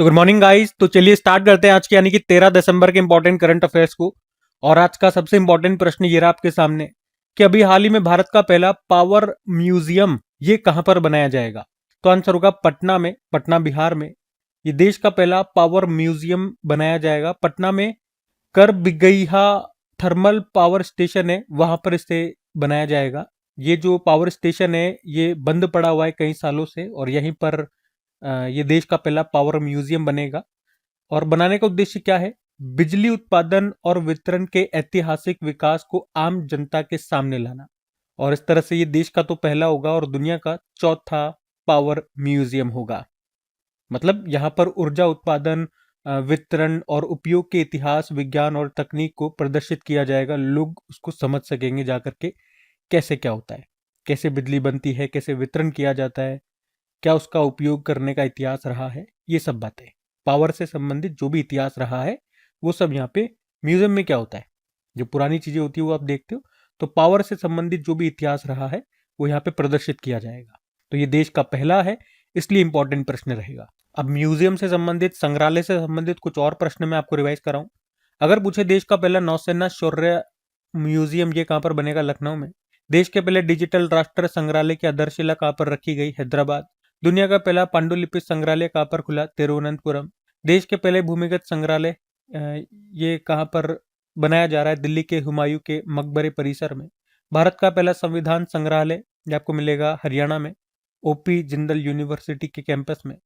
So good morning guys. तो चलिए start करते हैं आज के यानी कि 13 दिसंबर के इंपॉर्टेंट करंट अफेयर्स को। और आज का सबसे इंपॉर्टेंट प्रश्न ये रहा आपके सामने कि अभी हाल ही में भारत का पहला पावर म्यूजियम ये कहां पर बनाया जाएगा। तो आंसर होगा पटना में, पटना बिहार में। ये देश का पहला पावर म्यूजियम बनाया जाएगा पटना में। करबिगईहा थर्मल पावर स्टेशन है, वहां पर इसे बनाया जाएगा। ये जो पावर स्टेशन है ये बंद पड़ा हुआ है कई सालों से और यहीं पर ये देश का पहला पावर म्यूजियम बनेगा। और बनाने का उद्देश्य क्या है? बिजली उत्पादन और वितरण के ऐतिहासिक विकास को आम जनता के सामने लाना। और इस तरह से ये देश का तो पहला होगा और दुनिया का चौथा पावर म्यूजियम होगा। मतलब यहाँ पर ऊर्जा उत्पादन, वितरण और उपयोग के इतिहास, विज्ञान और तकनीक को प्रदर्शित किया जाएगा। लोग उसको समझ सकेंगे जाकर के कैसे क्या होता है, कैसे बिजली बनती है, कैसे वितरण किया जाता है, क्या उसका उपयोग करने का इतिहास रहा है। ये सब बातें पावर से संबंधित जो भी इतिहास रहा है वो सब यहाँ पे म्यूजियम में क्या होता है, जो पुरानी चीजें होती है वो आप देखते हो। तो पावर से संबंधित जो भी इतिहास रहा है वो यहाँ पे प्रदर्शित किया जाएगा। तो ये देश का पहला है, इसलिए इंपॉर्टेंट प्रश्न रहेगा। अब म्यूजियम से संबंधित, संग्रहालय से संबंधित कुछ और प्रश्न मैं आपको रिवाइज कराऊं। अगर पूछे देश का पहला नौसेना शौर्य म्यूजियम ये कहाँ पर बनेगा? लखनऊ में। देश के पहले डिजिटल राष्ट्र संग्रहालय की आधारशिला कहाँ पर रखी गई? हैदराबाद। दुनिया का पहला पांडुलिपि संग्रहालय कहाँ पर खुला? तिरुवनंतपुरम। देश के पहले भूमिगत संग्रहालय ये कहाँ पर बनाया जा रहा है? दिल्ली के हुमायूं के मकबरे परिसर में। भारत का पहला संविधान संग्रहालय ये आपको मिलेगा हरियाणा में, ओपी जिंदल यूनिवर्सिटी के कैंपस में।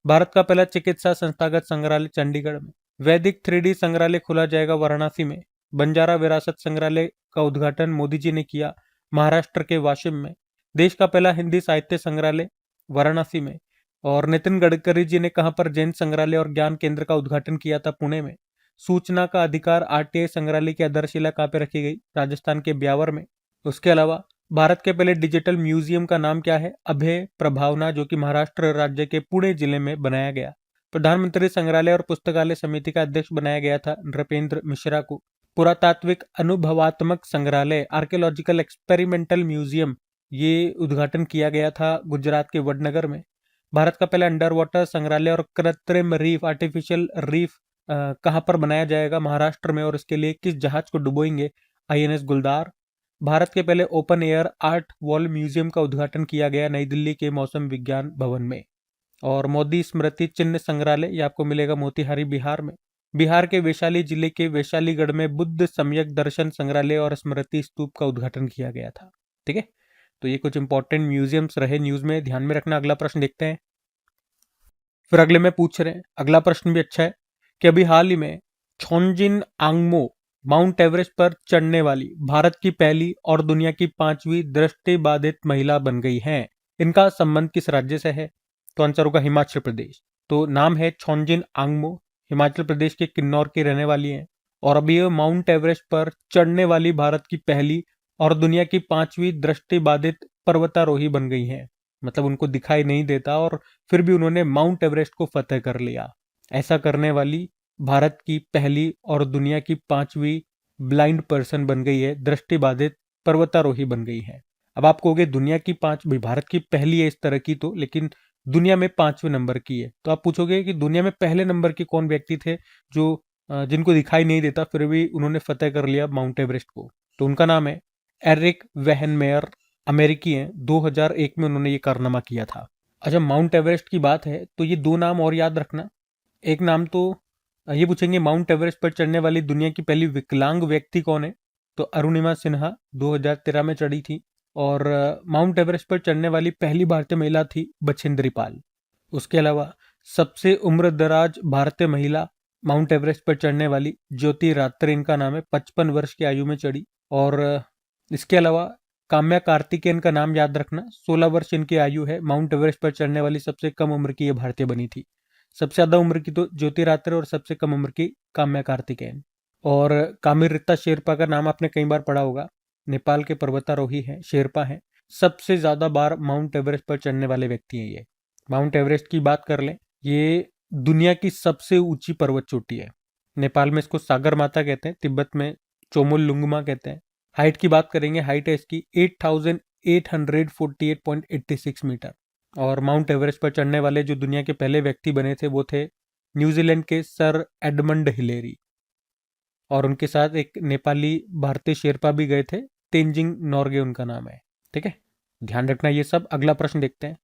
भारत का पहला चिकित्सा संस्थागत संग्रहालय चंडीगढ़ में। वैदिक 3D संग्रहालय खुला जाएगा वाराणसी में। बंजारा विरासत संग्रहालय का उद्घाटन मोदी जी ने किया महाराष्ट्र के वाशिम में। देश का पहला हिंदी साहित्य संग्रहालय वाराणसी में। और नितिन गडकरी जी ने कहां पर जैन संग्रहालय और ज्ञान केंद्र का उद्घाटन किया था? पुणे में। सूचना का अधिकार आरटीआई संग्रहालय की आधारशिला कहां पर रखी गई? राजस्थान के ब्यावर में। उसके अलावा भारत के पहले डिजिटल म्यूजियम का नाम क्या है? अभय प्रभावना, जो कि महाराष्ट्र राज्य के पुणे जिले में बनाया गया। प्रधानमंत्री संग्रहालय और पुस्तकालय समिति का अध्यक्ष बनाया गया था नृपेंद्र मिश्रा को। पुरातात्विक अनुभवात्मक संग्रहालय आर्कियोलॉजिकल एक्सपेरिमेंटल म्यूजियम ये उद्घाटन किया गया था गुजरात के वडनगर में। भारत का पहला अंडर वाटर संग्रहालय और कृत्रिम रीफ, आर्टिफिशियल रीफ कहाँ पर बनाया जाएगा? महाराष्ट्र में। और इसके लिए किस जहाज को डुबोएंगे? आईएनएस गुलदार। भारत के पहले open air art wall museum का उद्घाटन किया गया नई दिल्ली के मौसम विज्ञान भवन में। और मोदी स्मृति चिन्ह संग्रहालय ये आपको मिलेगा मोतिहारी बिहार में। बिहार के वैशाली जिले के वैशालीगढ़ में बुद्ध सम्यक दर्शन संग्रहालय और स्मृति स्तूप का उद्घाटन किया गया था। ठीक है, तो ये कुछ इंपॉर्टेंट म्यूजियम्स रहे न्यूज में, ध्यान में रखना। अगला प्रश्न देखते हैं। फिर अगले में पूछ रहे हैं, अगला प्रश्न भी अच्छा है कि अभी हाल ही में छोंजिन आंगमो माउंट एवरेस्ट पर चढ़ने वाली भारत की पहली और दुनिया की 5वीं दृष्टिबाधित महिला बन गई हैं। इनका संबंध किस राज्य से है? तो आंसर होगा हिमाचल प्रदेश। तो नाम है छोंजिन आंगमो, हिमाचल प्रदेश के किन्नौर की रहने वाली हैं। और अभी ये माउंट एवरेस्ट पर चढ़ने वाली भारत की पहली और दुनिया की 5वीं दृष्टिबाधित पर्वतारोही बन गई हैं। मतलब उनको दिखाई नहीं देता और फिर भी उन्होंने माउंट एवरेस्ट को फतेह कर लिया। ऐसा करने वाली भारत की पहली और दुनिया की 5वीं ब्लाइंड पर्सन बन गई है, दृष्टिबाधित पर्वतारोही बन गई है। अब आप कहोगे दुनिया की 5वीं, भारत की पहली है इस तरह की तो, लेकिन दुनिया में 5वें नंबर की है। तो आप पूछोगे कि दुनिया में पहले नंबर के कौन व्यक्ति थे जो जिनको दिखाई नहीं देता फिर भी उन्होंने फतेह कर लिया माउंट एवरेस्ट को? तो उनका नाम है एरिक वेहनमेयर, अमेरिकी हैं। 2001 में उन्होंने ये कारनामा किया था। अच्छा, माउंट एवरेस्ट की बात है तो ये दो नाम और याद रखना। एक नाम तो ये पूछेंगे माउंट एवरेस्ट पर चढ़ने वाली दुनिया की पहली विकलांग व्यक्ति कौन है? तो अरुणिमा सिन्हा 2013 में चढ़ी थी। और माउंट एवरेस्ट पर चढ़ने वाली पहली भारतीय महिला थी बछेंद्री पाल। उसके अलावा सबसे उम्रदराज भारतीय महिला माउंट एवरेस्ट पर चढ़ने वाली ज्योति रात्रे, इनका नाम है। 55 वर्ष की आयु में चढ़ी। और इसके अलावा काम्या कार्तिकेयन का नाम याद रखना। 16 वर्ष इनकी आयु है। माउंट एवरेस्ट पर चढ़ने वाली सबसे कम उम्र की ये भारतीय बनी थी। सबसे ज्यादा उम्र की तो ज्योति रात्रे और सबसे कम उम्र की काम्या कार्तिकेयन। और कामिरिता शेरपा का नाम आपने कई बार पढ़ा होगा। नेपाल के पर्वतारोही हैं, शेरपा हैं। सबसे ज्यादा बार माउंट एवरेस्ट पर चढ़ने वाले व्यक्ति हैं ये। माउंट एवरेस्ट की बात कर लें, ये दुनिया की सबसे ऊंची पर्वत चोटी है। नेपाल में इसको सागर माता कहते हैं, तिब्बत में चोमुलुंगमा कहते हैं। हाइट की बात करेंगे, हाइट है इसकी 8848.86 मीटर। और माउंट एवरेस्ट पर चढ़ने वाले जो दुनिया के पहले व्यक्ति बने थे वो थे न्यूजीलैंड के सर एडमंड हिलेरी, और उनके साथ एक नेपाली भारतीय शेरपा भी गए थे, तेंजिंग नोर्गे उनका नाम है। ठीक है, ध्यान रखना ये सब। अगला प्रश्न देखते हैं।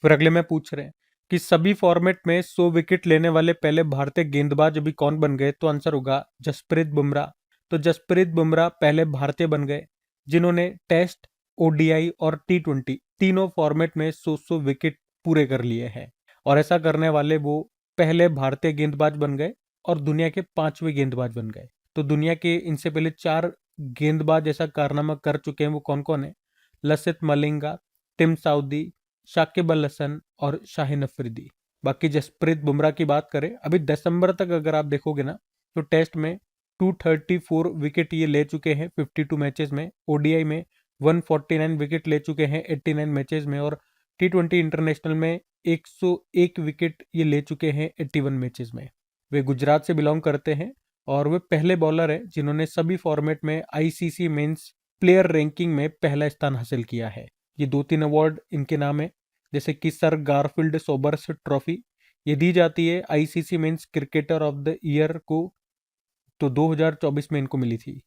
फिर अगले में पूछ रहे हैं कि सभी फॉर्मेट में 100 विकेट लेने वाले पहले भारतीय गेंदबाज अभी कौन बन गए, तो आंसर होगा जसप्रीत बुमराह। तो जसप्रीत बुमराह पहले भारतीय बन गए जिन्होंने टेस्ट, ओडीआई और टी20 तीनों फॉर्मेट में 100 विकेट पूरे कर लिए हैं, और ऐसा करने वाले वो पहले भारतीय गेंदबाज बन गए और दुनिया के 5वें गेंदबाज बन गए। तो दुनिया के इनसे पहले 4 गेंदबाज ऐसा कारनामा कर चुके हैं, वो कौन कौन है? लसित मलिंगा, टिम साउदी, शाकिब अल हसन और शाहिन अफरीदी। बाकी जसप्रीत बुमराह की बात करें, अभी दिसंबर तक अगर आप देखोगे ना, तो टेस्ट में 234 विकेट ये ले चुके हैं 52 मैचेस में, ओडीआई में 149 विकेट ले चुके हैं 89 मैचेस में, और टी20 इंटरनेशनल में 101 विकेट ये ले चुके हैं 81 मैचेस में। वे गुजरात से बिलोंग करते हैं और वे पहले बॉलर हैं जिन्होंने सभी फॉर्मेट में आईसीसी मेंस प्लेयर रैंकिंग में पहला स्थान हासिल किया है। ये 2-3 अवार्ड इनके नाम है, जैसे कि सर गारफील्ड सोबर्स ट्रॉफी, ये दी जाती है ICC men's cricketer of the year को, तो 2024 में इनको मिली थी।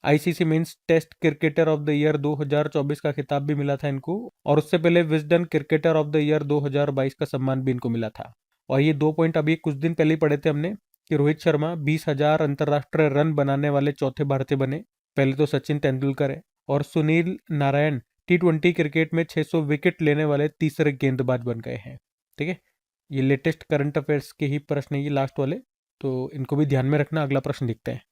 ICC men's test cricketer of the year 2024 का खिताब भी मिला था इनको, और उससे पहले Wisden cricketer of the year 2022 का सम्मान भी इनको मिला था। और ये 2 पॉइंट अभी कुछ दिन पहले ही पढ़े थे हमने कि रोहित शर्मा 20,000 अंतर्राष्ट्रीय रन बनाने वाले चौथे भारतीय बने, पहले तो सचिन तेंदुलकर है, और सुनील नारायण टी20 क्रिकेट में 600 विकेट लेने वाले तीसरे गेंदबाज बन गए हैं। ठीक है, ये लेटेस्ट करंट अफेयर्स के ही प्रश्न है ये लास्ट वाले, तो इनको भी ध्यान में रखना। अगला प्रश्न देखते हैं।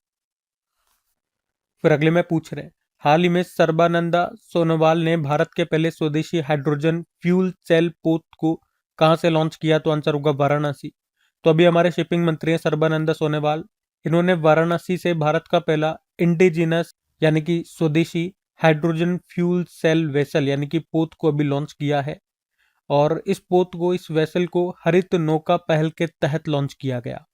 फिर अगले में पूछ रहे हैं, हाल ही में सर्बानंदा सोनोवाल ने भारत के पहले स्वदेशी हाइड्रोजन फ्यूल सेल पोत को कहां से लॉन्च किया, तो आंसर होगा वाराणसी। तो अभी हमारे शिपिंग मंत्री हैं सर्बानंदा सोनोवाल, इन्होंने वाराणसी से भारत का पहला इंडिजिनस यानी कि स्वदेशी हाइड्रोजन फ्यूल सेल वेसल यानी कि पोत को अभी लॉन्च किया है, और इस वेसल को हरित नौका पहल के तहत लॉन्च किया गया।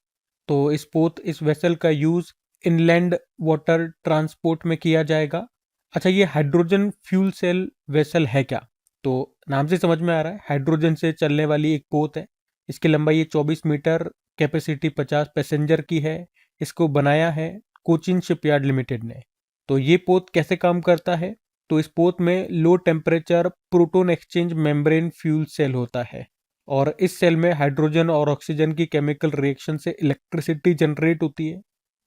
तो इस वेसल का यूज इनलैंड वाटर ट्रांसपोर्ट में किया जाएगा। अच्छा, ये हाइड्रोजन फ्यूल सेल वेसल है क्या? तो नाम से समझ में आ रहा है, हाइड्रोजन से चलने वाली एक पोत है। इसकी लंबाई ये 24 मीटर, कैपेसिटी 50 पैसेंजर की है। इसको बनाया है कोचिन शिपयार्ड लिमिटेड ने। तो ये पोत कैसे काम करता है? तो इस पोत में low temperature proton exchange membrane fuel cell होता है, और इस सेल में हाइड्रोजन और ऑक्सीजन की केमिकल रिएक्शन से इलेक्ट्रिसिटी जनरेट होती है।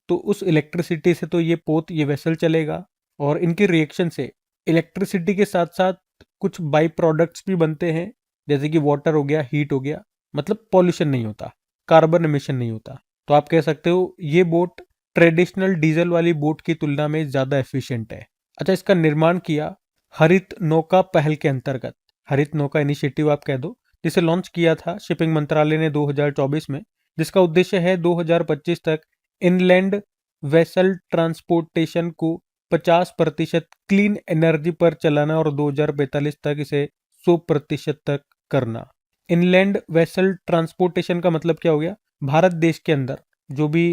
तो उस इलेक्ट्रिसिटी से तो ये वेसल चलेगा, और इनकी रिएक्शन से इलेक्ट्रिसिटी के साथ साथ कुछ बाई प्रोडक्ट्स भी बनते हैं, जैसे कि वाटर हो गया, हीट हो गया, मतलब पॉल्यूशन नहीं होता, कार्बन एमिशन नहीं होता। तो आप कह सकते हो ये बोट ट्रेडिशनल डीजल वाली बोट की तुलना में ज्यादा एफिशिएंट है। अच्छा, इसका निर्माण किया हरित नौका पहल के अंतर्गत, हरित नौका इनिशिएटिव आप कह दो, जिसे लॉन्च किया था शिपिंग मंत्रालय ने 2024 में, जिसका उद्देश्य है 2025 तक इनलैंड वेसल ट्रांसपोर्टेशन को 50% क्लीन एनर्जी पर चलाना और 2045 तक इसे 100% तक करना। इनलैंड वेसल ट्रांसपोर्टेशन का मतलब क्या हो गया? भारत देश के अंदर जो भी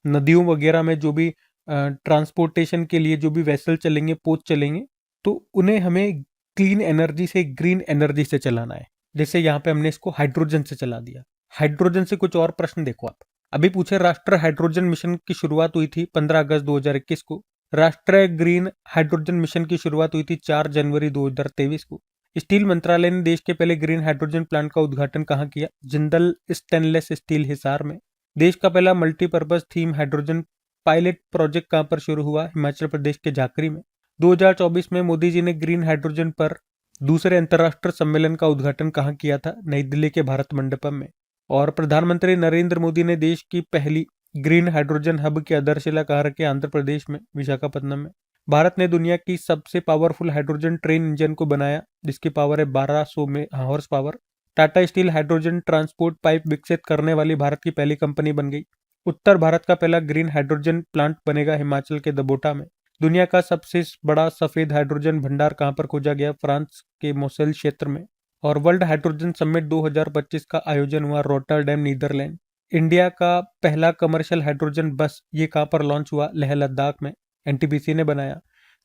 नदियों वगैरह में जो भी ट्रांसपोर्टेशन के लिए जो भी वेसल चलेंगे, पोत चलेंगे, तो उन्हें हमें क्लीन एनर्जी से, ग्रीन एनर्जी से चलाना है। जैसे यहाँ पे हमने इसको हाइड्रोजन से चला दिया। हाइड्रोजन से कुछ और प्रश्न देखो आप। अभी पूछे, राष्ट्रीय हाइड्रोजन मिशन की शुरुआत हुई थी 15 अगस्त 2021 को। राष्ट्रीय ग्रीन हाइड्रोजन मिशन की शुरुआत हुई थी 4 जनवरी 2023 को। स्टील मंत्रालय ने देश के पहले ग्रीन हाइड्रोजन प्लांट का उद्घाटन कहाँ किया? जिंदल स्टेनलेस स्टील हिसार में। देश का पहला multipurpose theme hydrogen pilot project कहां पर शुरू हुआ? हिमाचल प्रदेश के झाकरी में। 2024 में मोदी जी ने ग्रीन हाइड्रोजन पर दूसरे अंतर्राष्ट्रीय सम्मेलन का उद्घाटन कहां किया था? नई दिल्ली के भारत मंडपम में। और प्रधानमंत्री नरेंद्र मोदी ने देश की पहली ग्रीन हाइड्रोजन हब की आधारशिला कहां रखी? आंध्र प्रदेश में, विशाखापट्टनम में। भारत ने दुनिया की सबसे पावरफुल हाइड्रोजन ट्रेन इंजन को बनाया, जिसकी पावर है 1200 में horse power. Tata steel hydrogen transport pipe विकसित करने वाली भारत की पहली कंपनी बन गई। उत्तर भारत का पहला ग्रीन हाइड्रोजन प्लांट बनेगा हिमाचल के दबोटा में। दुनिया का सबसे बड़ा सफेद हाइड्रोजन भंडार कहां पर खोजा गया? फ्रांस के मोसेल क्षेत्र में। और वर्ल्ड हाइड्रोजन समिट 2025 का आयोजन हुआ रोटरडैम, नीदरलैंड। इंडिया का पहला कमर्शियल हाइड्रोजन बस ये कहां पर लॉन्च हुआ? लेह लद्दाख में, एनटीपीसी ने बनाया।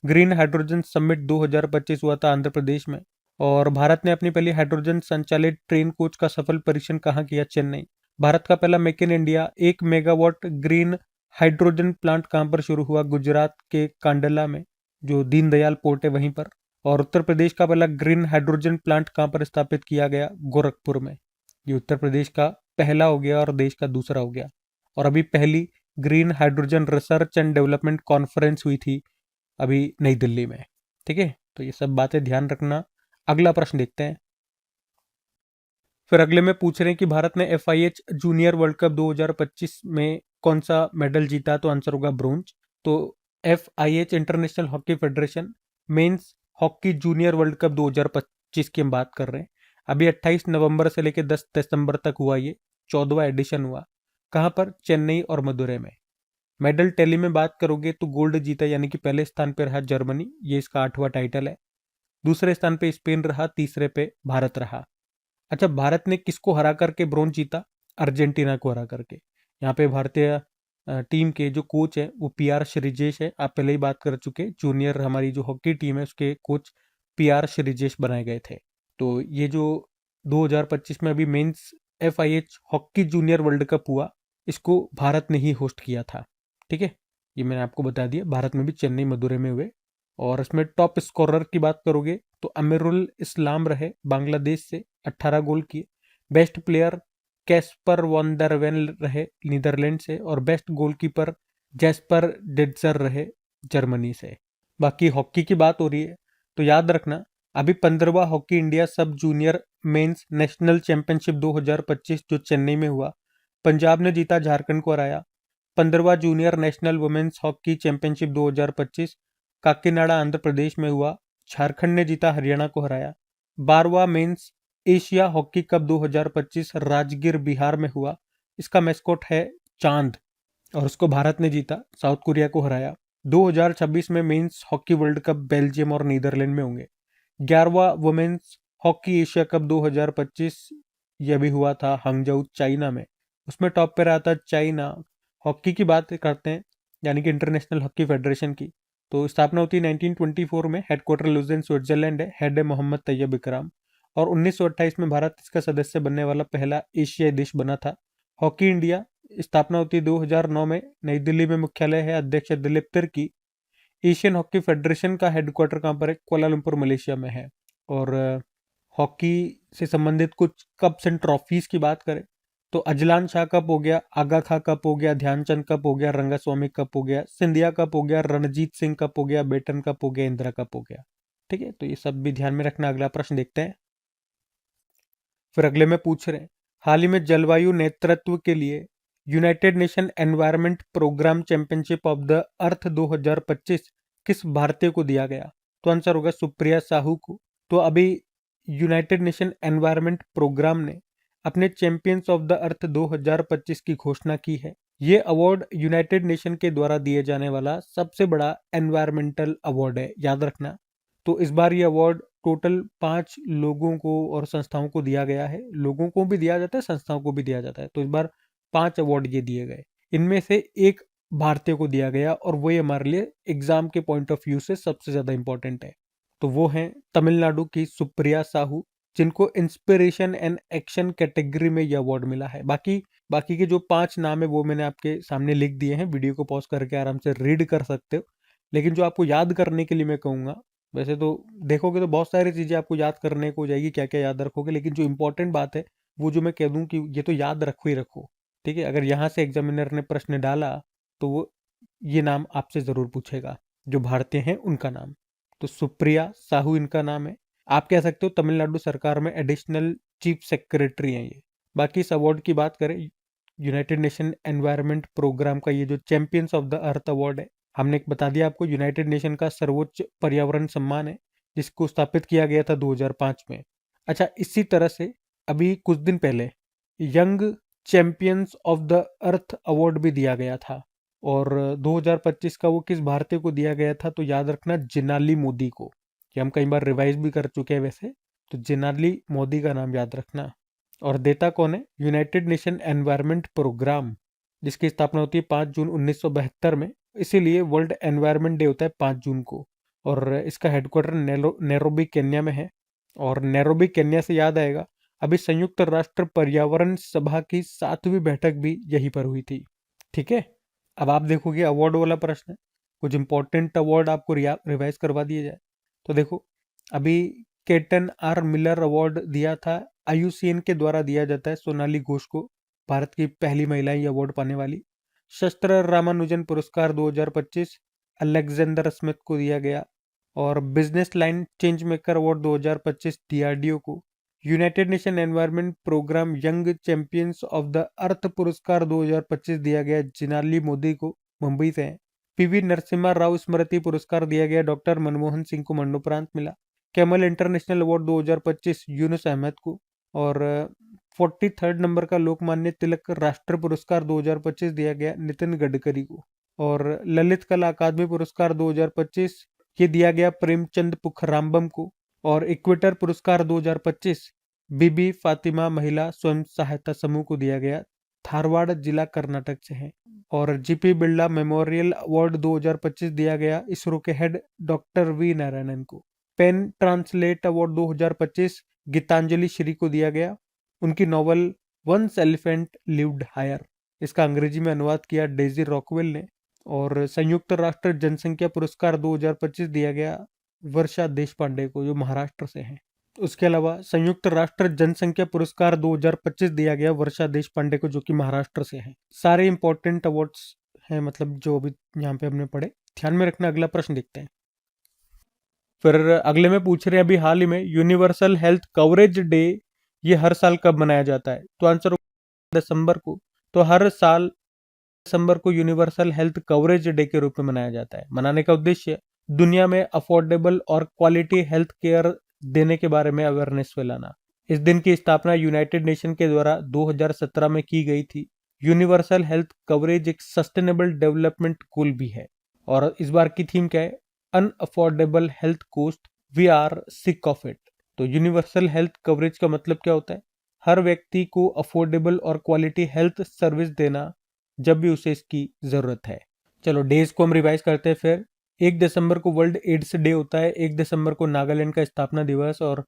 ग्रीन हाइड्रोजन समिट 2025 हुआ था आंध्र प्रदेश में। और भारत ने अपनी पहली हाइड्रोजन संचालित ट्रेन कोच का सफल परीक्षण कहाँ किया? चेन्नई। भारत का पहला make in India 1 megawatt green hydrogen plant कहाँ पर शुरू हुआ? गुजरात के कांडला में, जो दीनदयाल पोर्ट है वहीं पर। और उत्तर प्रदेश का पहला ग्रीन हाइड्रोजन प्लांट कहाँ पर स्थापित किया गया? गोरखपुर में। ये उत्तर प्रदेश का पहला हो गया और देश का दूसरा हो गया। और अभी पहली green hydrogen research and development conference हुई थी अभी नई दिल्ली में। ठीक है, तो ये सब बातें ध्यान रखना। अगला प्रश्न देखते हैं। फिर अगले में पूछ रहे हैं कि भारत ने FIH जूनियर वर्ल्ड कप 2025 में कौन सा मेडल जीता? तो आंसर होगा ब्रोंज। तो FIH international hockey federation men's hockey junior world cup 2025 की हम बात कर रहे हैं। अभी 28 नवंबर से लेकर 10 दिसंबर तक हुआ, ये 14वां एडिशन हुआ। कहाँ पर? चेन्नई और मदुरै में। मेडल टैली में बात करोगे तो गोल्ड जीता, यानी कि पहले स्थान पे रहा जर्मनी, ये इसका 8वां टाइटल है। दूसरे स्थान पे स्पेन रहा, तीसरे पे भारत रहा। अच्छा, भारत ने किसको हरा करके ब्रोंज जीता? अर्जेंटीना को हरा करके। यहाँ पे भारतीय टीम के जो कोच है वो PR श्रीजेश है। आप पहले ही बात कर चुके, जूनियर हमारी जो हॉकी टीम है उसके कोच PR श्रीजेश बनाए गए थे। तो ये जो 2025 में अभी men's FIH hockey junior world cup हुआ, इसको भारत ने ही होस्ट किया था। ठीक है, ये मैंने आपको बता दिया। भारत में भी चेन्नई मदुरै में हुए। और इसमें टॉप स्कोरर की बात करोगे तो अमीरुल इस्लाम रहे बांग्लादेश से, 18 गोल किए। बेस्ट प्लेयर कैस्पर वॉन्डरवेन रहे नीदरलैंड से। और बेस्ट गोलकीपर जैस्पर डेट्जर रहे जर्मनी से। बाकी हॉकी की बात हो रही है तो याद रखना, अभी 15वां hockey India sub junior men's national championship 2025 जो चेन्नई में हुआ, पंजाब ने जीता, झारखंड को हराया। 15वां junior national women's hockey championship 2025 Kakinada Andhra Pradesh में हुआ, झारखंड ने जीता, हरियाणा को हराया। 12वां men's Asia hockey cup 2025 Rajgir Bihar में हुआ, इसका मैस्कॉट है चांद और उसको भारत ने जीता, साउथ कोरिया को हराया। 2026 में men's hockey world cup Belgium और नीदरलैंड में होंगे। 11वां वुमेन्स हॉकी एशिया कप 2025 यह भी हुआ था हंगझाऊ चाइना में, उसमें टॉप पे रहा था चाइना। हॉकी की बात करते हैं, यानी कि इंटरनेशनल हॉकी फेडरेशन की, तो स्थापना होती है 1924 में। हेडक्वार्टर लुज़ेन स्विट्जरलैंड है। हेड है मोहम्मद तैयब इकराम। और 1928 में भारत इसका सदस्य बनने वाला पहला एशियाई देश बना था। हॉकी इंडिया स्थापना होती है 2009 में। नई दिल्ली में मुख्यालय है, अध्यक्ष Dilip Tirkey. Asian hockey federation का हेडक्वार्टर कहाँ पर है? कुआलालंपुर मलेशिया में है। और हॉकी से संबंधित कुछ कप्स एंड ट्रॉफीज की बात करें तो अजलान शाह कप हो गया, आगा खा कप हो गया, ध्यानचंद कप हो गया, रंगास्वामी कप हो गया, सिंधिया कप हो गया, रणजीत सिंह कप हो गया, बेटन कप हो गया, इंदिरा कप हो गया। ठीक है, तो ये सब भी ध्यान में रखना। अगला प्रश्न देखते हैं। फिर अगले में पूछ रहे हैं, हाल ही में जलवायु नेतृत्व के लिए United Nation Environment Programme championship of the Earth 2025 किस भारतीय को दिया गया? तो आंसर होगा सुप्रिया साहू को। तो अभी यूनाइटेड नेशन एनवायरनमेंट प्रोग्राम ने अपने चैंपियंस ऑफ द अर्थ 2025 की घोषणा की है। ये अवार्ड यूनाइटेड नेशन के द्वारा दिए जाने वाला सबसे बड़ा एनवायरमेंटल अवार्ड है, याद रखना। तो इस बार ये अवार्ड टोटल 5 लोगों को और संस्थाओं को दिया गया है। लोगों को भी दिया जाता है, संस्थाओं को भी दिया जाता है। तो इस बार 5 अवार्ड ये दिए गए। इनमें से एक भारतीय को दिया गया और वो हमारे लिए एग्जाम के पॉइंट ऑफ व्यू से सबसे ज्यादा इंपॉर्टेंट है। तो वो हैं तमिलनाडु की सुप्रिया साहू, जिनको इंस्पिरेशन एंड एक्शन कैटेगरी में यह अवार्ड मिला है। बाकी के जो 5 नाम है वो मैंने आपके सामने लिख दिए हैं, वीडियो को पॉज करके आराम से रीड कर सकते हो। लेकिन जो आपको याद करने के लिए मैं कहूँगा, वैसे तो देखोगे तो बहुत सारी चीज़ें आपको याद करने को हो जाएगी, क्या क्या याद रखोगे, लेकिन जो इंपॉर्टेंट बात है वो जो मैं कह दूं कि ये तो याद रखो ही रखो। ठीक है, अगर यहाँ से एग्जामिनर ने प्रश्न डाला तो वो ये नाम आपसे ज़रूर पूछेगा, जो भारतीय हैं उनका नाम। तो सुप्रिया साहू इनका नाम है। आप कह सकते हो तमिलनाडु सरकार में एडिशनल चीफ सेक्रेटरी हैं ये। बाकी इस अवार्ड की बात करें, यूनाइटेड नेशन एनवायरनमेंट प्रोग्राम का ये जो champions of the earth award है, हमने बता दिया आपको, यूनाइटेड नेशन का सर्वोच्च पर्यावरण सम्मान है, जिसको स्थापित किया गया था 2005 में। अच्छा, इसी तरह से अभी कुछ दिन पहले young champions of the earth award भी दिया गया था। और 2025 का वो किस भारतीय को दिया गया था? तो याद रखना, जिनाली मोदी को। ये हम कई बार रिवाइज भी कर चुके हैं वैसे, तो जिनाली मोदी का नाम याद रखना। और देता कौन है? यूनाइटेड नेशन एनवायरनमेंट प्रोग्राम, जिसकी स्थापना होती है 5 जून 1972 में। इसीलिए वर्ल्ड एनवायरनमेंट डे होता है 5 जून को। और इसका हेडक्वार्टर नैरोबी केन्या में है। और नैरोबी केन्या से याद आएगा, अभी संयुक्त राष्ट्र पर्यावरण सभा की 7वीं बैठक भी यहीं पर हुई थी। ठीक है, अब आप देखोगे अवार्ड वाला प्रश्न है, कुछ इंपॉर्टेंट अवार्ड आपको रिवाइज करवा दिए जाए। तो देखो, अभी केटन आर मिलर अवार्ड दिया था, आईयूसीएन के द्वारा दिया जाता है सोनाली घोष को, भारत की पहली महिला ये अवार्ड पाने वाली। शस्त्र रामानुजन पुरस्कार 2025 अलेक्जेंडर स्मिथ को दिया गया। और business line change maker award 2025 DRDO को। United Nation Environment Programme young champions of the earth पुरस्कार 2025 दिया गया जिनाली मोदी को, मुंबई से हैं। पीवी नरसिम्हा राव स्मृति पुरस्कार दिया गया डॉक्टर मनमोहन सिंह को, मरणोपरांत मिला। Camel international award 2025 Yunus Ahmad को। और 43rd नंबर का लोकमान्य तिलक राष्ट्र पुरस्कार 2025 दिया गया नितिन गडकरी को। और ललित कला अकादमी पुरस्कार 2025 ये दिया गया प्रेमचंद पुखराम्बम को। और इक्वेटर पुरस्कार 2025 बीबी फातिमा महिला स्वयं सहायता समूह को दिया गया, धारवाड़ जिला कर्नाटक से है। और जीपी बिरला मेमोरियल अवार्ड 2025 दिया गया इसरो के हेड डॉक्टर वी नारायणन को। Pen translate award 2025 Geetanjali Shree को दिया गया, उनकी novel once elephant lived here, इसका अंग्रेजी में अनुवाद किया डेजी रॉकवेल ने। और संयुक्त राष्ट्र जनसंख्या पुरस्कार 2025 दिया गया वर्षा देशपांडे को, जो महाराष्ट्र से हैं। उसके अलावा संयुक्त राष्ट्र जनसंख्या पुरस्कार 2025 दिया गया वर्षा देशपांडे को, जो कि महाराष्ट्र से हैं। सारे इंपॉर्टेंट अवार्ड्स हैं, मतलब जो अभी यहाँ पे हमने पढ़े, ध्यान में रखना। अगला प्रश्न देखते हैं। फिर अगले में पूछ रहे हैं, अभी हाल ही में यूनिवर्सल हेल्थ कवरेज डे ये हर साल कब मनाया जाता है? तो आंसर दिसंबर को। तो हर साल दिसंबर को यूनिवर्सल हेल्थ कवरेज डे के रूप में मनाया जाता है। मनाने का उद्देश्य दुनिया में अफोर्डेबल और क्वालिटी हेल्थ केयर देने के बारे में अवेयरनेस फैलाना। इस दिन की स्थापना यूनाइटेड नेशन के द्वारा 2017 में की गई थी। यूनिवर्सल हेल्थ कवरेज एक सस्टेनेबल डेवलपमेंट गोल भी है। और इस बार की थीम क्या है? Unaffordable health cost, we are sick of it. तो यूनिवर्सल हेल्थ कवरेज का मतलब क्या होता है? हर व्यक्ति को अफोर्डेबल और क्वालिटी हेल्थ सर्विस देना जब भी उसे इसकी जरूरत है। चलो डेज को हम रिवाइज करते हैं फिर। 1 दिसंबर को वर्ल्ड एड्स डे होता है। 1 दिसंबर को नागालैंड का स्थापना दिवस। और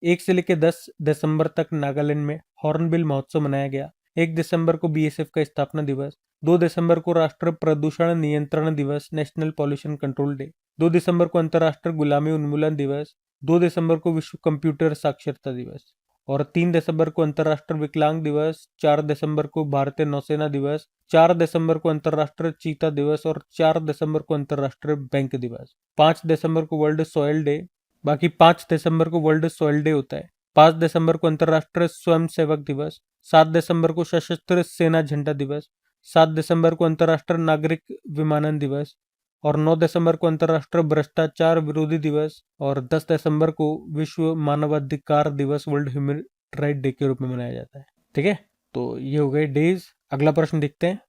1 से लेकर 10 दिसंबर तक नागालैंड में हॉर्नबिल महोत्सव मनाया गया। 1 दिसंबर को बीएसएफ का स्थापना दिवस। 2 दिसंबर को राष्ट्रीय प्रदूषण नियंत्रण दिवस, नेशनल पॉल्यूशन कंट्रोल डे। 2 दिसंबर को अंतर्राष्ट्रीय गुलामी उन्मूलन दिवस। 2 दिसंबर को विश्व कंप्यूटर साक्षरता दिवस। और 3 दिसंबर को अंतर्राष्ट्रीय विकलांग दिवस। 4 दिसंबर को भारतीय नौसेना दिवस। 4 दिसंबर को अंतर्राष्ट्रीय चीता दिवस। और 4 दिसंबर को अंतर्राष्ट्रीय बैंक दिवस। 5 दिसंबर को वर्ल्ड सॉइल डे। बाकी 5 दिसंबर को वर्ल्ड सॉइल डे होता है। 5 दिसंबर को अंतर्राष्ट्रीय स्वयं सेवक दिवस। 7 दिसंबर को सशस्त्र सेना झंडा दिवस। 7 दिसंबर को अंतर्राष्ट्रीय नागरिक विमानन दिवस। और 9 दिसंबर को अंतर्राष्ट्रीय भ्रष्टाचार विरोधी दिवस। और 10 दिसंबर को विश्व मानवाधिकार दिवस, वर्ल्ड ह्यूमन राइट डे के रूप में मनाया जाता है। ठीक है, तो ये हो गए डेज। अगला प्रश्न देखते हैं।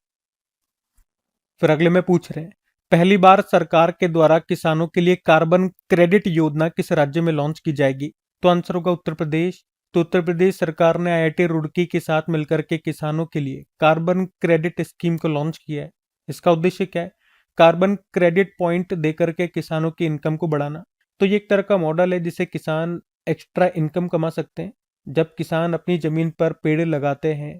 फिर अगले में पूछ रहे हैं, पहली बार सरकार के द्वारा किसानों के लिए कार्बन क्रेडिट योजना किस राज्य में लॉन्च की जाएगी? तो आंसर होगा उत्तर प्रदेश। तो उत्तर प्रदेश सरकार ने आईआईटी रुड़की के साथ मिलकर के किसानों के लिए कार्बन क्रेडिट स्कीम को लॉन्च किया है। इसका उद्देश्य क्या है? कार्बन क्रेडिट पॉइंट देकर के किसानों की इनकम को बढ़ाना। तो ये एक तरह का मॉडल है जिससे किसान एक्स्ट्रा इनकम कमा सकते हैं। जब किसान अपनी जमीन पर पेड़ लगाते हैं,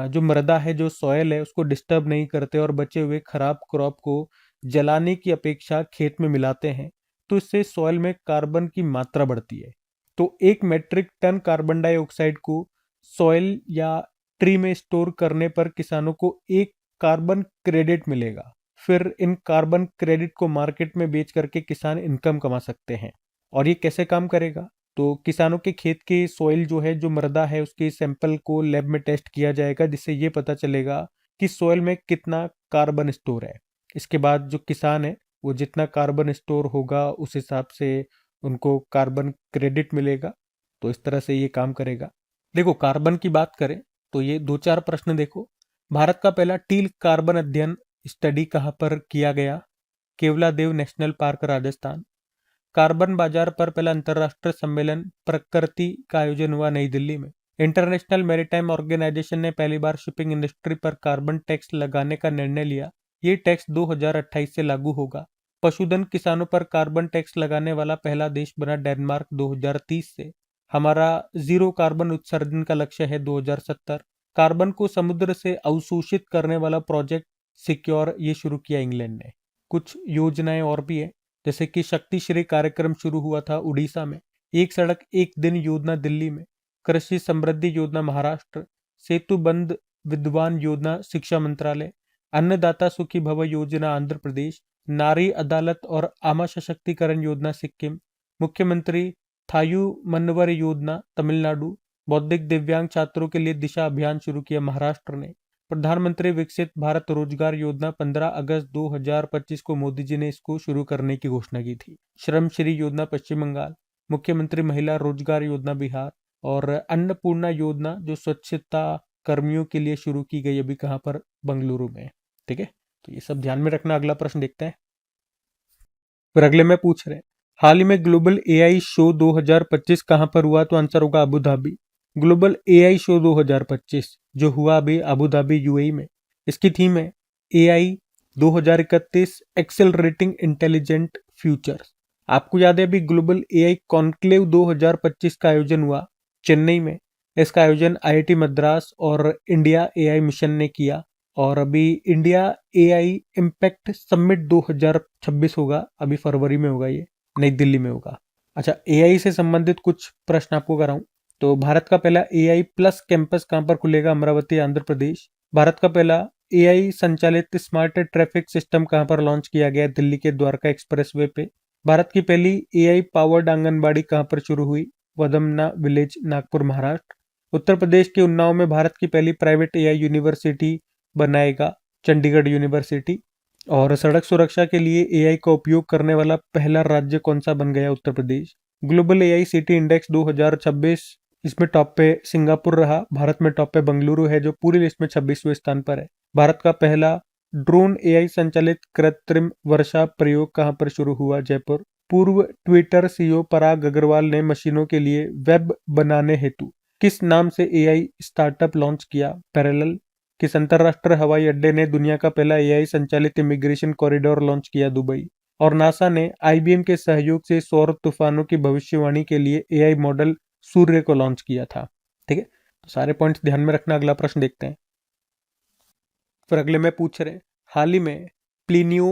जो मृदा है, जो सॉयल है, उसको डिस्टर्ब नहीं करते और बचे हुए खराब क्रॉप को जलाने की अपेक्षा खेत में मिलाते हैं, तो इससे सॉयल में कार्बन की मात्रा बढ़ती है। तो 1 मेट्रिक टन कार्बन डाइऑक्साइड को सॉयल या ट्री में स्टोर करने पर किसानों को 1 कार्बन क्रेडिट मिलेगा। फिर इन कार्बन क्रेडिट को मार्केट में बेच करके किसान इनकम कमा सकते हैं। और ये कैसे काम करेगा? तो किसानों के खेत की सॉइल जो है, जो मृदा है, उसके सैंपल को लैब में टेस्ट किया जाएगा, जिससे ये पता चलेगा कि सॉइल में कितना कार्बन स्टोर है। इसके बाद जो किसान है, वो जितना कार्बन स्टोर होगा उस हिसाब से उनको कार्बन क्रेडिट मिलेगा। तो इस तरह से ये काम करेगा। देखो, कार्बन की बात करें तो ये 2-4 प्रश्न देखो। भारत का पहला टील कार्बन अध्ययन स्टडी कहाँ पर किया गया? Keoladeo national park, Rajasthan. Carbon बाजार पर पहला अंतर्राष्ट्रीय सम्मेलन प्रकृति का आयोजन हुआ नई दिल्ली में। इंटरनेशनल मैरीटाइम ऑर्गेनाइजेशन ने पहली बार शिपिंग इंडस्ट्री पर कार्बन टैक्स लगाने का निर्णय लिया। ये टैक्स 2028 से लागू होगा। पशुधन किसानों पर कार्बन टैक्स लगाने वाला पहला देश बना डेनमार्क 2030 से। हमारा जीरो कार्बन उत्सर्जन का लक्ष्य है 2070। कार्बन को समुद्र से अवशोषित करने वाला प्रोजेक्ट सिक्योर ये शुरू किया इंग्लैंड ने। कुछ योजनाएं और भी है, जैसे कि शक्ति श्री कार्यक्रम शुरू हुआ था उड़ीसा में, एक सड़क एक दिन योजना दिल्ली में, कृषि समृद्धि योजना महाराष्ट्र, सेतु बंद विद्वान योजना शिक्षा मंत्रालय, अन्नदाता सुखी भव योजना आंध्र प्रदेश, नारी अदालत और आमा सशक्तिकरण योजना सिक्किम, मुख्यमंत्री थायू मनवर योजना तमिलनाडु, बौद्धिक दिव्यांग छात्रों के लिए दिशा अभियान शुरू किया महाराष्ट्र ने, प्रधानमंत्री विकसित भारत रोजगार योजना 15 अगस्त 2025 को मोदी जी ने इसको शुरू करने की घोषणा की थी। श्रम श्री योजना पश्चिम बंगाल, मुख्यमंत्री महिला रोजगार योजना बिहार, और अन्नपूर्णा योजना जो स्वच्छता कर्मियों के लिए शुरू की गई, अभी कहाँ पर, बंगलुरु में। ठीक है, तो ये सब ध्यान में रखना। अगला प्रश्न देखते हैं। फिर अगले में पूछ रहे हैं, हाल ही में ग्लोबल एआई शो 2025 कहां पर हुआ? तो आंसर होगा Abu Dhabi. Global AI show 2025 जो हुआ अभी अबू धाबी यूएई में, इसकी थीम है एआई 2031 एक्सेलरेटिंग इंटेलिजेंट फ्यूचर। आपको याद है अभी ग्लोबल एआई कॉन्क्लेव 2025 का आयोजन हुआ चेन्नई में। इसका आयोजन आईआईटी मद्रास और इंडिया एआई मिशन ने किया, और अभी इंडिया एआई इम्पैक्ट समिट 2026 होगा, अभी फरवरी में होगा, ये नई दिल्ली में होगा। अच्छा, एआई से संबंधित कुछ प्रश्न आपको कराऊं तो भारत का पहला एआई प्लस कैंपस कहां पर खुलेगा? अमरावती आंध्र प्रदेश। भारत का पहला एआई संचालित स्मार्ट ट्रैफिक सिस्टम कहां पर लॉन्च किया गया? दिल्ली के द्वारका एक्सप्रेसवे पे। भारत की पहली एआई पावर्ड आंगनबाड़ी कहां पर शुरू हुई? वदमना विलेज, नागपुर, महाराष्ट्र। उत्तर प्रदेश के उन्नाव में भारत की पहली प्राइवेट एआई यूनिवर्सिटी बनाएगा चंडीगढ़ यूनिवर्सिटी। और सड़क सुरक्षा के लिए एआई का उपयोग करने वाला पहला राज्य कौन सा बन गया? Uttar Pradesh. Global AI city index 2026, इसमें टॉप पे सिंगापुर रहा, भारत में टॉप पे बंगलुरु है जो पूरी लिस्ट में 26वें स्थान पर है। भारत का पहला ड्रोन एआई संचालित कृत्रिम वर्षा प्रयोग कहां पर शुरू हुआ? जयपुर। पूर्व ट्विटर सीईओ पराग अग्रवाल ने मशीनों के लिए वेब बनाने हेतु किस नाम से एआई स्टार्टअप लॉन्च किया? पैरेलल। किस अंतरराष्ट्रीय हवाई अड्डे ने दुनिया का पहला एआई संचालित इमिग्रेशन कॉरिडोर लॉन्च किया? दुबई। और नासा ने आईबीएम के सहयोग से सौर तूफानों की भविष्यवाणी के लिए एआई मॉडल सूर्य को लॉन्च किया था। ठीक है, तो सारे पॉइंट्स ध्यान में रखना। अगला प्रश्न देखते हैं। फिर अगले में पूछ रहे, हाल ही में प्लिनियो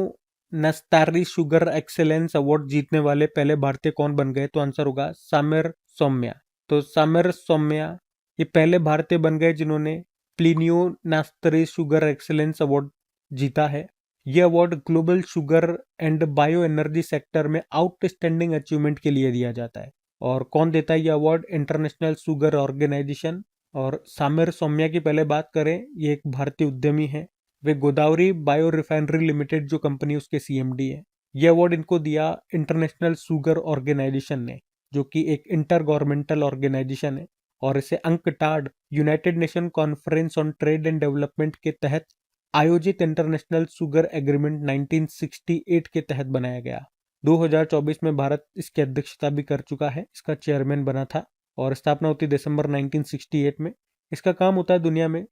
नस्तारी शुगर एक्सेलेंस अवार्ड जीतने वाले पहले भारतीय कौन बन गए? तो आंसर होगा सामिर सौम्या। तो सामिर सौम्या ये पहले भारतीय बन गए जिन्होंने प्लिनियो नास्तारी शुगर एक्सेलेंस अवार्ड जीता है। यह award global sugar and bio energy sector में आउटस्टैंडिंग अचीवमेंट के लिए दिया जाता है। और कौन देता है यह अवार्ड? International sugar organisation. और सामिर सौम्या की पहले बात करें, ये एक भारतीय उद्यमी है। वे गोदावरी बायो रिफाइनरी लिमिटेड जो कंपनी उसके सीएमडी है। यह अवार्ड इनको दिया इंटरनेशनल शुगर ऑर्गेनाइजेशन ने, जो कि एक इंटर गवर्नमेंटल ऑर्गेनाइजेशन है। और इसे UNCTAD United nation conference on trade and development के तहत आयोजित इंटरनेशनल शुगर एग्रीमेंट 1968 के तहत बनाया गया। 2024 में भारत इसकी अध्यक्षता भी कर चुका है, इसका चेयरमैन बना था। और स्थापना होती दिसंबर 1968 में। इसका काम होता है दुनिया में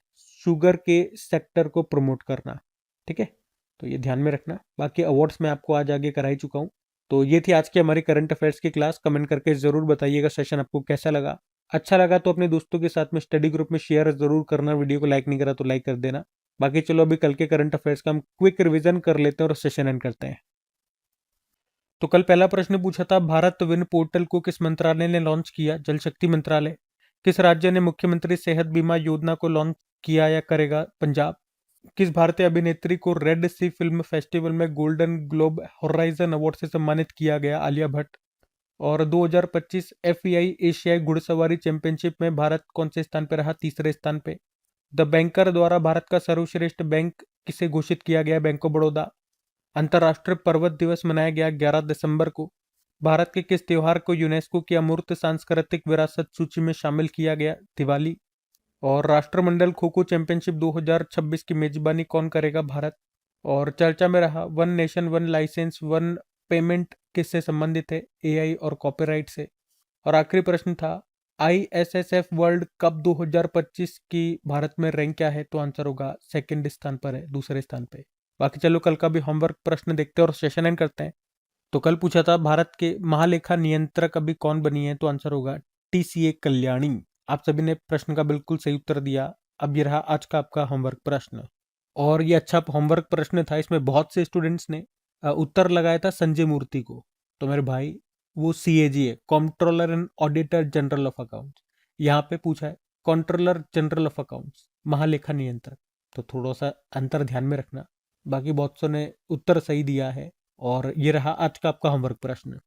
शुगर के सेक्टर को प्रमोट करना। ठीक है, तो ये ध्यान में रखना। बाकी अवार्ड्स मैं आपको आज आगे करा ही चुका हूँ। तो ये थी आज की हमारी करंट अफेयर्स की क्लास। कमेंट करके जरूर बताइएगा सेशन आपको कैसा लगा। अच्छा लगा तो अपने दोस्तों के साथ में स्टडी ग्रुप में शेयर जरूर करना। वीडियो को लाइक नहीं करा तो लाइक कर देना। बाकी चलो अभी कल के करंट अफेयर्स का हम क्विक रिवीजन कर लेते हैं और सेशन एंड करते हैं। तो कल पहला प्रश्न पूछा था, भारत विन पोर्टल को किस मंत्रालय ने लॉन्च किया? जल शक्ति मंत्रालय। किस राज्य ने मुख्यमंत्री सेहत बीमा योजना को लॉन्च किया या करेगा? पंजाब। किस भारतीय अभिनेत्री को रेड सी फिल्म फेस्टिवल में गोल्डन ग्लोब होराइजन अवार्ड से सम्मानित किया गया? आलिया भट्ट। और 2025 एफआई एशियाई घुड़सवारी चैंपियनशिप में भारत कौन से स्थान पर रहा? तीसरे स्थान पे। द बैंकर द्वारा भारत का सर्वश्रेष्ठ बैंक किसे घोषित किया गया? Bank of Baroda. अंतर्राष्ट्रीय पर्वत दिवस मनाया गया 11 दिसंबर को। भारत के किस त्योहार को यूनेस्को की अमूर्त सांस्कृतिक विरासत सूची में शामिल किया गया? दिवाली। और राष्ट्रमंडल खो खो चैंपियनशिप 2026 की मेजबानी कौन करेगा? भारत। और चर्चा में रहा one nation one licence one payment किससे संबंधित है? एआई और कॉपीराइट से। और आखिरी प्रश्न था, आईएसएसएफ वर्ल्ड कप 2025 की भारत में रैंक क्या है? तो आंसर होगा सेकंड स्थान पर है, दूसरे स्थान पे। बाकी चलो कल का भी होमवर्क प्रश्न देखते हैं और सेशन एंड करते हैं। तो कल पूछा था, भारत के महालेखा नियंत्रक अभी कौन बनी है? तो आंसर होगा TCA कल्याणी। आप सभी ने प्रश्न का बिल्कुल सही उत्तर दिया। अब ये रहा आज का आपका होमवर्क प्रश्न, और ये अच्छा होमवर्क प्रश्न था। इसमें बहुत से स्टूडेंट्स ने उत्तर लगाया था संजय मूर्ति को। तो मेरे भाई वो CAG है, controller and auditor general of accounts. यहाँ पे पूछा है कंट्रोलर जनरल ऑफ अकाउंट्स, महालेखा नियंत्रक। तो थोड़ा सा अंतर ध्यान में रखना। बाकी बहुत सौ ने उत्तर सही दिया है। और ये रहा आज का आपका होमवर्क प्रश्न।